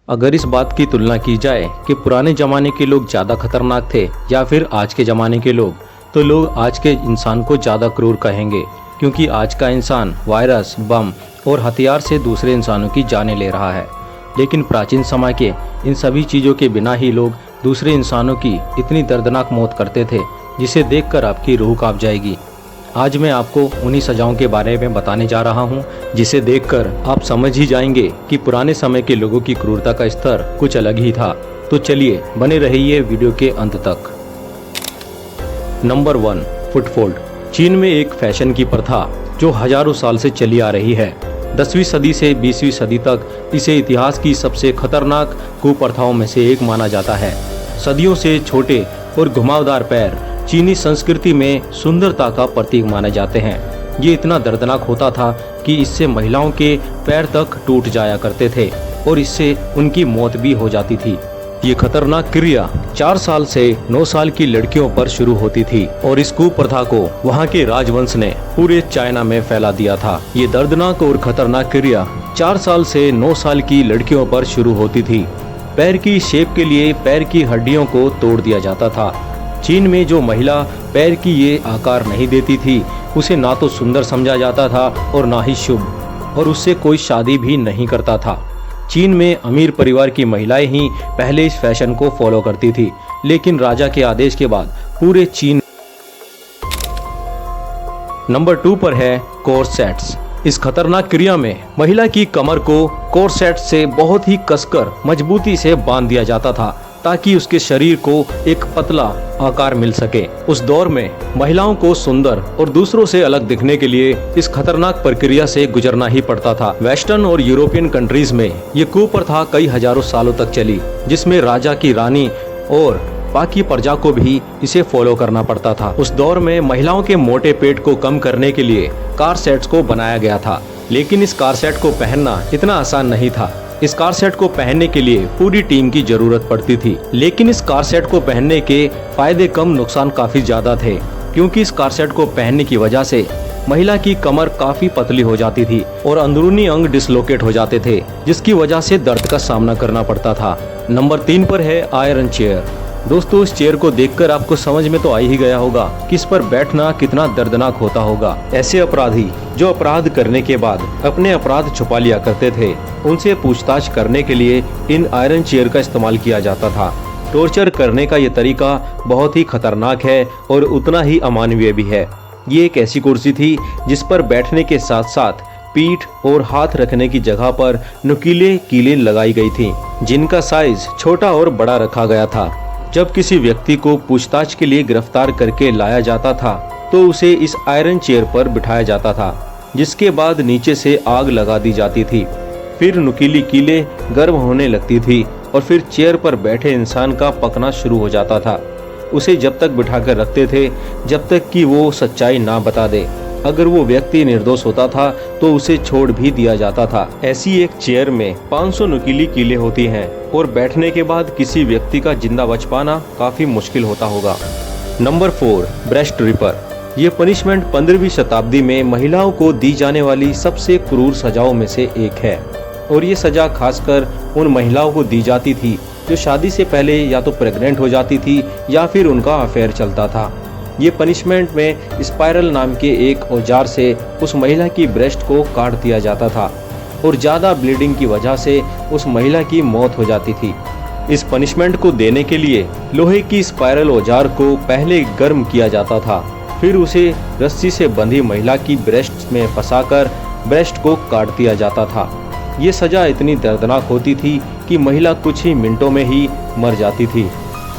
अगर इस बात की तुलना की जाए कि पुराने ज़माने के लोग ज़्यादा खतरनाक थे या फिर आज के ज़माने के लोग, तो लोग आज के इंसान को ज़्यादा क्रूर कहेंगे, क्योंकि आज का इंसान वायरस, बम और हथियार से दूसरे इंसानों की जानें ले रहा है। लेकिन प्राचीन समय के इन सभी चीज़ों के बिना ही लोग दूसरे इंसानों की इतनी दर्दनाक मौत करते थे, जिसे देखकर आपकी रूह कांप जाएगी। आज मैं आपको उन्हीं सजाओं के बारे में बताने जा रहा हूं, जिसे देखकर आप समझ ही जाएंगे कि पुराने समय के लोगों की क्रूरता का स्तर कुछ अलग ही था। तो चलिए बने रहिए वीडियो के अंत तक। नंबर 1, फुटफोल्ड। चीन में एक फैशन की प्रथा जो हजारों साल से चली आ रही है। 10वीं सदी से 20वीं सदी तक इसे इतिहास की सबसे खतरनाक कुप्रथाओं में से एक माना जाता है। सदियों से छोटे और घुमावदार पैर चीनी संस्कृति में सुंदरता का प्रतीक माने जाते हैं। ये इतना दर्दनाक होता था कि इससे महिलाओं के पैर तक टूट जाया करते थे और इससे उनकी मौत भी हो जाती थी। ये खतरनाक क्रिया 4 साल से 9 साल की लड़कियों पर शुरू होती थी और इस कुप्रथा को वहाँ के राजवंश ने पूरे चाइना में फैला दिया था। ये दर्दनाक और खतरनाक क्रिया 4 साल से 9 साल की लड़कियों पर शुरू होती थी। पैर की शेप के लिए पैर की हड्डियों को तोड़ दिया जाता था। चीन में जो महिला पैर की ये आकार नहीं देती थी, उसे ना तो सुंदर समझा जाता था और ना ही शुभ, और उससे कोई शादी भी नहीं करता था। चीन में अमीर परिवार की महिलाएं ही पहले इस फैशन को फॉलो करती थी, लेकिन राजा के आदेश के बाद पूरे चीन। नंबर 2 पर है कोर्सेट्स। इस खतरनाक क्रिया में महिला की कमर को कोर्सेट से बहुत ही कसकर मजबूती से बांध दिया जाता था, ताकि उसके शरीर को एक पतला आकार मिल सके। उस दौर में महिलाओं को सुंदर और दूसरों से अलग दिखने के लिए इस खतरनाक प्रक्रिया से गुजरना ही पड़ता था। वेस्टर्न और यूरोपियन कंट्रीज में ये कुप्रथा कई हजारों सालों तक चली, जिसमें राजा की रानी और बाकी प्रजा को भी इसे फॉलो करना पड़ता था। उस दौर में महिलाओं के मोटे पेट को कम करने के लिए कॉर्सेट्स को बनाया गया था, लेकिन इस कॉर्सेट को पहनना इतना आसान नहीं था। इस कॉर्सेट को पहनने के लिए पूरी टीम की जरूरत पड़ती थी, लेकिन इस कॉर्सेट को पहनने के फायदे कम, नुकसान काफी ज्यादा थे, क्योंकि इस कॉर्सेट को पहनने की वजह से महिला की कमर काफी पतली हो जाती थी और अंदरूनी अंग डिसलोकेट हो जाते थे, जिसकी वजह से दर्द का सामना करना पड़ता था। नंबर 3 पर है आयरन चेयर। दोस्तों, इस चेयर को देखकर आपको समझ में तो आ ही गया होगा कि इस पर बैठना कितना दर्दनाक होता होगा। ऐसे अपराधी जो अपराध करने के बाद अपने अपराध छुपा लिया करते थे, उनसे पूछताछ करने के लिए इन आयरन चेयर का इस्तेमाल किया जाता था। टॉर्चर करने का ये तरीका बहुत ही खतरनाक है और उतना ही अमानवीय भी है। ये एक ऐसी कुर्सी थी जिस पर बैठने के साथ साथ पीठ और हाथ रखने की जगह पर नुकीले कीलें लगाई गई थी, जिनका साइज छोटा और बड़ा रखा गया था। जब किसी व्यक्ति को पूछताछ के लिए गिरफ्तार करके लाया जाता था, तो उसे इस आयरन चेयर पर बिठाया जाता था, जिसके बाद नीचे से आग लगा दी जाती थी। फिर नुकीली कीलें गर्म होने लगती थी और फिर चेयर पर बैठे इंसान का पकना शुरू हो जाता था। उसे जब तक बिठाकर रखते थे जब तक कि वो सच्चाई ना बता दे। अगर वो व्यक्ति निर्दोष होता था तो उसे छोड़ भी दिया जाता था। ऐसी एक चेयर में 500 नुकीली कीलें होती हैं और बैठने के बाद किसी व्यक्ति का जिंदा बच पाना काफी मुश्किल होता होगा। Number 4, breast ripper. ये पनिशमेंट 15वीं शताब्दी में महिलाओं को दी जाने वाली सबसे क्रूर सजाओं में से एक है, और ये सजा खासकर उन महिलाओं को दी जाती थी जो शादी से पहले या तो प्रेग्नेंट हो जाती थी या फिर उनका अफेयर चलता था। ये पनिशमेंट में स्पाइरल नाम के एक औजार से उस महिला की ब्रेस्ट को काट दिया जाता था और ज़्यादा ब्लीडिंग की वजह से उस महिला की मौत हो जाती थी। इस पनिशमेंट को देने के लिए लोहे की स्पाइरल औजार को पहले गर्म किया जाता था, फिर उसे रस्सी से बंधी महिला की ब्रेस्ट में फंसाकर ब्रेस्ट को काट दिया जाता था। ये सजा इतनी दर्दनाक होती थी कि महिला कुछ ही मिनटों में ही मर जाती थी।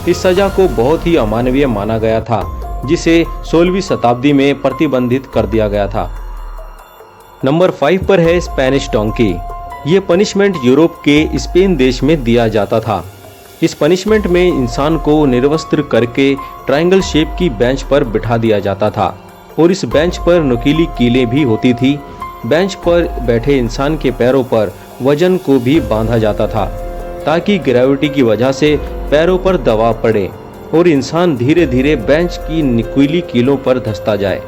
इस सजा को बहुत ही अमानवीय माना गया था, जिसे 16वीं शताब्दी में प्रतिबंधित कर दिया गया था। नंबर 5 पर है स्पेनिश डोंकी। ये पनिशमेंट यूरोप के स्पेन देश में दिया जाता था। इस पनिशमेंट में इंसान को निर्वस्त्र करके ट्रायंगल शेप की बेंच पर बिठा दिया जाता था और इस बेंच पर नुकीली कीलें भी होती थी। बेंच पर बैठे इंसान के पैरों पर वजन को भी बांधा जाता था, ताकि ग्रेविटी की वजह से पैरों पर दबाव पड़े और इंसान धीरे धीरे बेंच की नुकीली कीलों पर धंसता जाए।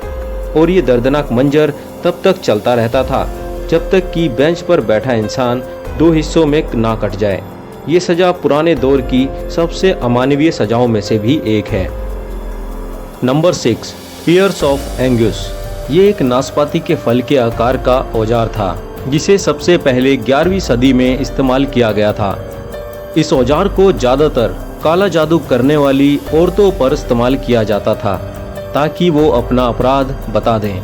और ये दर्दनाक मंजर तब तक चलता रहता था जब तक कि बेंच पर बैठा इंसान 2 हिस्सों में ना कट जाए। ये सजा पुराने दौर की सबसे अमानवीय सजाओं में से भी एक है। Number 6, pears of Angus. ये एक नाशपाती के फल के आकार का औजार था जिसे सबसे पहले 11वीं सदी में इस्तेमाल किया गया था। इस औजार को ज़्यादातर काला जादू करने वाली औरतों पर इस्तेमाल किया जाता था ताकि वो अपना अपराध बता दें।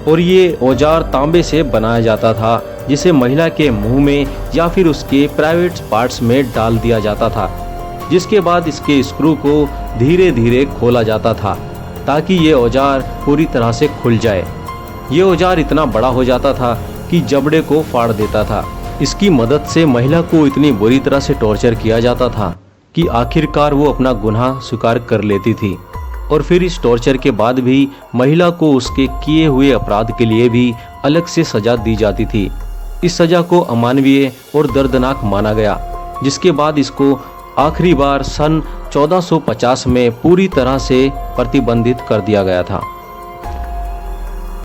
और ये औजार तांबे से बनाया जाता था जिसे महिला के मुंह में या फिर उसके प्राइवेट पार्ट्स में डाल दिया जाता था, जिसके बाद इसके स्क्रू को धीरे धीरे खोला जाता था ताकि ये औजार पूरी तरह से खुल जाए। ये औजार इतना बड़ा हो जाता था कि जबड़े को फाड़ देता था। इसकी मदद से महिला को इतनी बुरी तरह से टॉर्चर किया जाता था कि आखिरकार वो अपना गुनाह स्वीकार कर लेती थी। और फिर इस टॉर्चर के बाद भी महिला को उसके किए हुए अपराध के लिए भी अलग से सजा दी जाती थी। इस सजा को अमानवीय और दर्दनाक माना गया, जिसके बाद इसको आखिरी बार सन 1450 में पूरी तरह से प्रतिबंधित कर दिया गया था।